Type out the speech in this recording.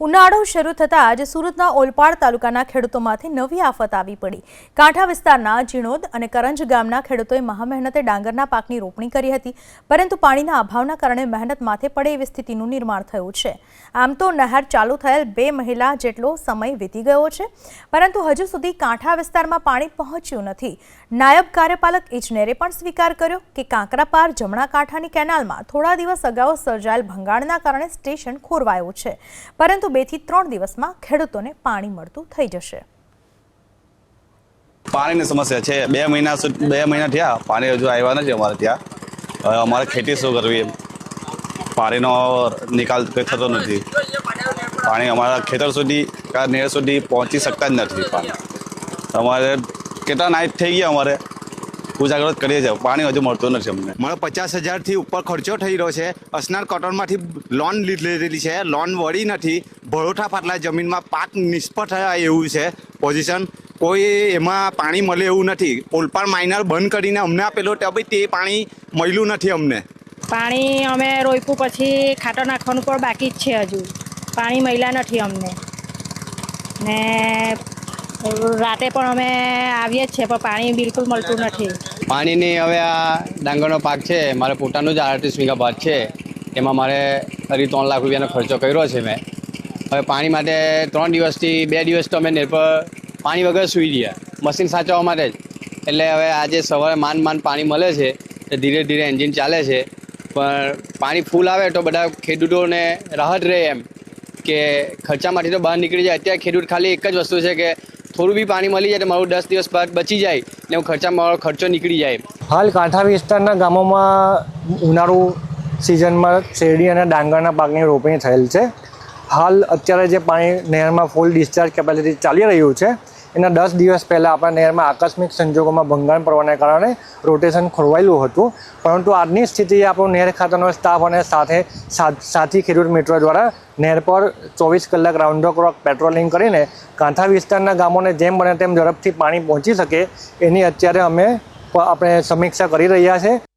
ઉનાળો શરૂ થતાં આજે સુરતના ઓલપાડ તાલુકાના ખેડૂતોમાંથી નવી આફત આવી પડી। કાંઠા વિસ્તારના જીણોદ અને કરંજ ગામના ખેડૂતોએ મહામહેનતે ડાંગરના પાકની રોપણી કરી હતી, પરંતુ પાણીના અભાવના કારણે મહેનત માથે પડે એવી સ્થિતિનું નિર્માણ થયું છે। આમ તો નહેર ચાલુ થયેલ 2 મહિના જેટલો સમય વીતી ગયો છે, પરંતુ હજુ સુધી કાંઠા વિસ્તારમાં પાણી પહોંચ્યું નથી। નાયબ કાર્યપાલક ઇજનેરે પણ સ્વીકાર કર્યો કે કાંકરાપાર જમણા કાંઠાની કેનાલમાં થોડા દિવસ અગાઉ સર્જાયેલ ભંગાણના કારણે સ્ટેશન ખોરવાયું છે, પરંતુ 2 થી 3 દિવસમાં ખેડૂતોને પાણી મળતું થઈ જશે। પાણીની સમસ્યા છે। 2 મહિના થયા, પાણી હજુ આવ્યા નથી અમારે ત્યાં। હવે અમારે ખેતી શું કરવી, પાણીનો નિકાલ કંઈ થતો નથી। પાણી અમારા ખેતર સુધી કે નહેર સુધી પહોંચી શકતા જ નથી। પાણી અમારે કેટલા નાઇટ થઈ ગયા, અમારે ઉજાગર કરીએ છીએ, પાણી હજુ મળતું નથી અમને। મારો 50,000થી ઉપર ખર્ચો થઈ રહ્યો છે। અસનાર કોટનમાંથી લોન લીધેલી છે, લોન વળી નથી। ભરોઠા ફાટલા જમીનમાં પાક નિષ્ફળ થયા એવું છે પોઝિશન। કોઈ એમાં પાણી મળે એવું નથી। ઓલપાડ માઇનર બંધ કરીને અમને આપેલો તો ભાઈ તે પાણી મળ્યું નથી અમને। પાણી અમે રોપ્યું પછી ખાતર નાખવાનું પણ બાકી જ છે, હજુ પાણી મળ્યા નથી અમને ને રાતે પણ અમે આવીએ જ છે, પણ પાણી બિલકુલ મળતું નથી। પાણીની હવે આ ડાંગરનો પાક છે, મારે પોતાનું જ 38 વીઘા ભાત છે, એમાં મારે 3 લાખ રૂપિયાનો ખર્ચો કર્યો છે મેં। હવે પાણી માટે 3 દિવસથી 2 દિવસ તો અમે નેર પર પાણી વગર સૂઈ ગયા, મશીન સાચવવા માટે જ। એટલે હવે આજે સવારે માંડ પાણી મળે છે, તો ધીરે ધીરે એન્જિન ચાલે છે, પણ પાણી ફૂલ આવે તો બધા ખેડૂતોને રાહત રહે એમ કે ખર્ચામાંથી તો બહાર નીકળી જાય। અત્યારે ખેડૂત ખાલી એક જ વસ્તુ છે કે થોડું બી પાણી મળી જાય તો મારું 10 દિવસ બાદ બચી જાય ને હું મારો ખર્ચો નીકળી જાય। હાલ કાંઠા વિસ્તારના ગામોમાં ઉનાળુ સિઝનમાં શેરડી અને ડાંગરના પાકની રોપણી થયેલ છે। હાલ અત્યારે જે પાણી નહેરમાં ફૂલ ડિસ્ચાર્જ કેપેસિટી ચાલી રહ્યું છે, એના 10 દિવસ પહેલાં આપણા નહેરમાં આકસ્મિક સંજોગોમાં ભંગાણ પડવાને કારણે રોટેશન ખોરવાયેલું હતું, પરંતુ આજની સ્થિતિએ આપણો નહેર ખાતાનો સ્ટાફ અને સાથી ખેડૂત મિત્રો દ્વારા નહેર પર 24 કલાક રાઉન્ડ ધ ક્લોક પેટ્રોલિંગ કરીને કાંઠા વિસ્તારના ગામોને જેમ બને તેમ ઝડપથી પાણી પહોંચી શકે એની અત્યારે આપણે સમીક્ષા કરી રહ્યા છે।